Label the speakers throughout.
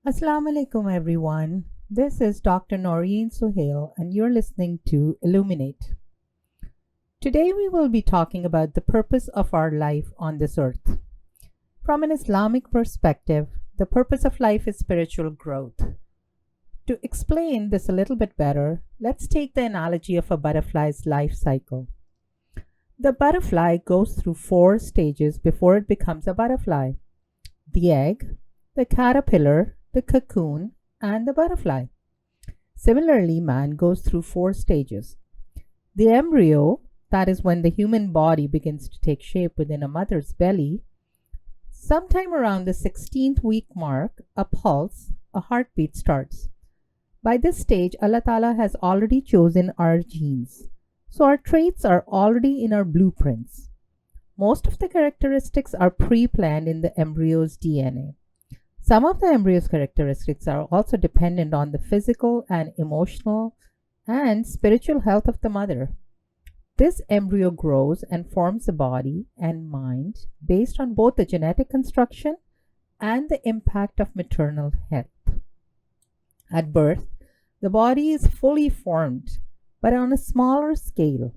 Speaker 1: Assalamu alaikum everyone. This is Dr.Naureen Sohail and you're listening to Illuminate. Today we will be talking about the purpose of our life on this earth. From an Islamic perspective, the purpose of life is spiritual growth. To explain this a little bit better, let's take the analogy of a butterfly's life cycle. The butterfly goes through 4 stages before it becomes a butterfly: the egg, the caterpillar, the cocoon, and the butterfly. Similarly, man goes through 4 stages. The embryo, that is when the human body begins to take shape within a mother's belly. Sometime around the 16th week mark, a pulse, a heartbeat starts. By this stage, Allah Ta'ala has already chosen our genes. So our traits are already in our blueprints. Most of the characteristics are pre-planned in the embryo's DNA. Some of the embryo's characteristics are also dependent on the physical and emotional and spiritual health of the mother. This embryo grows and forms a body and mind based on both the genetic construction and the impact of maternal health. At birth, the body is fully formed, but on a smaller scale.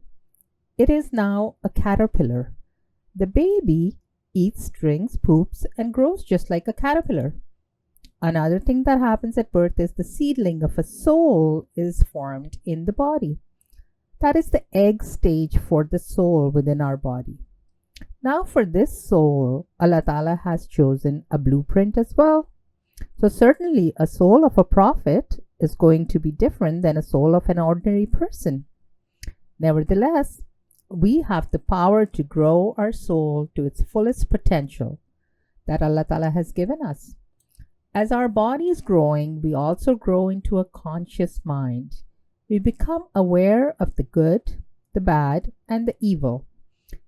Speaker 1: It is now a caterpillar. The baby eats, drinks, poops, and grows just like a caterpillar. Another thing that happens at birth is the seedling of a soul is formed in the body. That is the egg stage for the soul within our body. Now for this soul, Allah Ta'ala has chosen a blueprint as well. So certainly a soul of a prophet is going to be different than a soul of an ordinary person. Nevertheless, we have the power to grow our soul to its fullest potential that Allah Ta'ala has given us. As our body is growing, we also grow into a conscious mind. We become aware of the good, the bad, and the evil.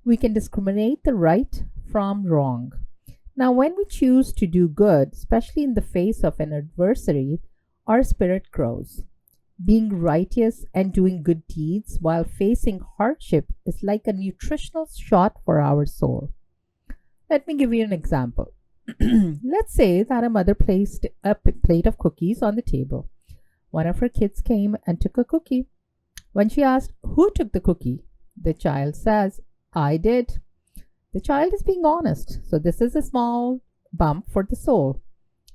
Speaker 1: We can discriminate the right from wrong. Now, when we choose to do good, especially in the face of an adversary, our spirit grows. Being righteous and doing good deeds while facing hardship is like a nutritional shot for our soul. Let me give you an example. Let's say that a mother placed a plate of cookies on the table. One of her kids came and took a cookie. When she asked, "Who took the cookie?" the child says, "I did." The child is being honest, so this is a small bump for the soul.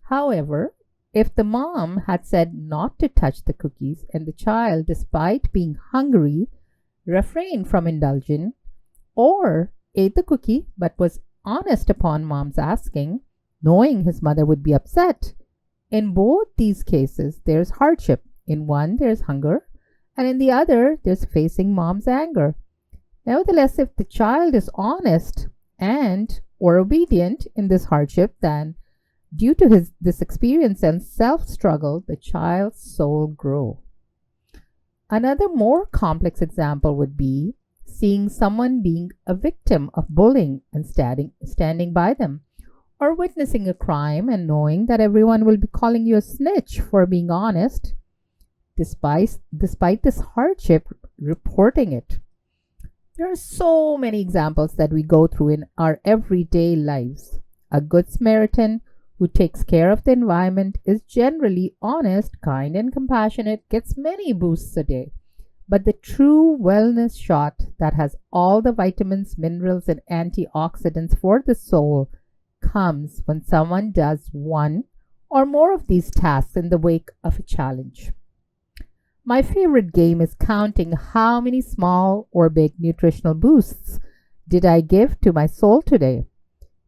Speaker 1: However, if the mom had said not to touch the cookies and the child, despite being hungry, refrained from indulging or ate the cookie but was honest upon mom's asking, knowing his mother would be upset, in both these cases there's hardship. In one there's hunger and in the other there's facing mom's anger. Nevertheless, if the child is honest and or obedient in this hardship, then due to this experience and self-struggle, the child's soul grows. Another more complex example would be seeing someone being a victim of bullying and standing by them, or witnessing a crime and knowing that everyone will be calling you a snitch for being honest, despite this hardship, reporting it. There are so many examples that we go through in our everyday lives. A good Samaritan who takes care of the environment is generally honest, kind, and compassionate, gets many boosts a day. But the true wellness shot that has all the vitamins, minerals, and antioxidants for the soul comes when someone does one or more of these tasks in the wake of a challenge. My favorite game is counting how many small or big nutritional boosts did I give to my soul today.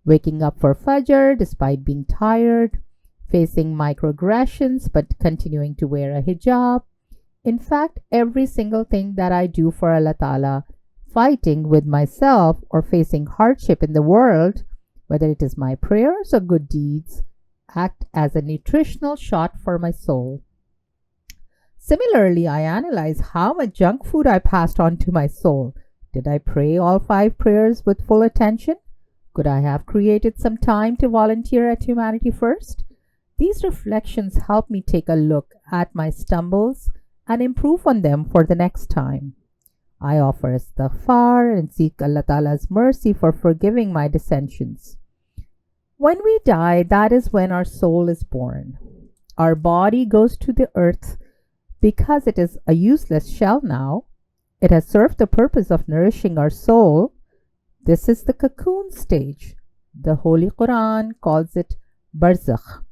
Speaker 1: Waking up for Fajr despite being tired, facing microaggressions but continuing to wear a hijab. In fact, every single thing that I do for Allah Ta'ala, fighting with myself or facing hardship in the world, whether it is my prayers or good deeds, act as a nutritional shot for my soul. Similarly, I analyze how much junk food I passed on to my soul. Did I pray all 5 prayers with full attention? Could I have created some time to volunteer at Humanity First? These reflections help me take a look at my stumbles and improve on them for the next time. I offer istighfar and seek Allah Ta'ala's mercy for forgiving my dissensions. When we die, that is when our soul is born. our body goes to the earth because it is a useless shell now. It has served the purpose of nourishing our soul. This is the cocoon stage. The Holy Quran calls it barzakh.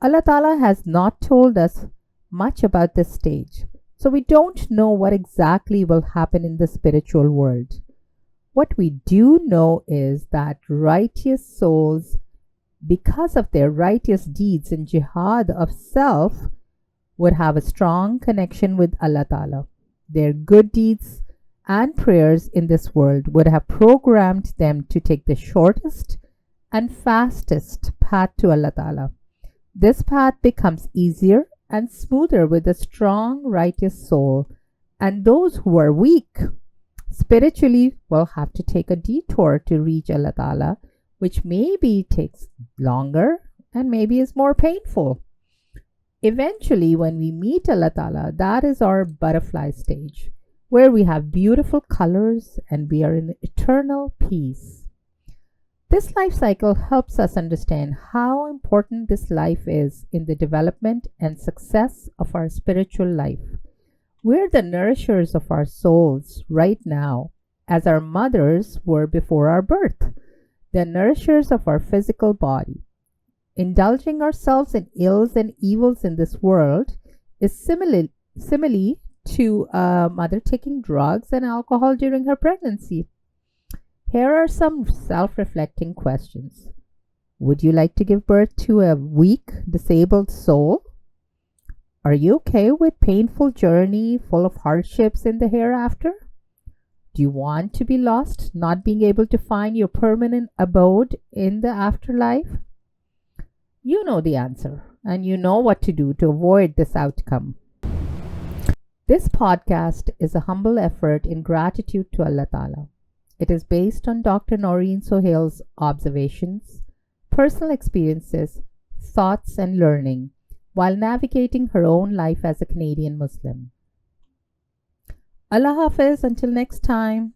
Speaker 1: Allah Ta'ala has not told us much about this stage, so we don't know what exactly will happen in the spiritual world. What we do know is that righteous souls, because of their righteous deeds in jihad of self, would have a strong connection with Allah Ta'ala. Their good deeds and prayers in this world would have programmed them to take the shortest and fastest path to Allah Ta'ala. This path becomes easier and smoother with a strong, righteous soul, and those who are weak spiritually will have to take a detour to reach Allah Ta'ala, which maybe takes longer and maybe is more painful. Eventually, when we meet Allah Ta'ala, that is our butterfly stage, where we have beautiful colors and we are in eternal peace. This life cycle helps us understand how important this life is in the development and success of our spiritual life. We're the nourishers of our souls right now, as our mothers were before our birth, the nourishers of our physical body. Indulging ourselves in ills and evils in this world is similar to a mother taking drugs and alcohol during her pregnancy. Here are some self-reflecting questions. Would you like to give birth to a weak, disabled soul? Are you okay with painful journey full of hardships in the hereafter? Do you want to be lost, not being able to find your permanent abode in the afterlife? You know the answer, and you know what to do to avoid this outcome. This podcast is a humble effort in gratitude to Allah Ta'ala. It is based on Dr. Naureen Sohail's observations, personal experiences, thoughts, and learning while navigating her own life as a Canadian Muslim. Allah Hafiz, until next time.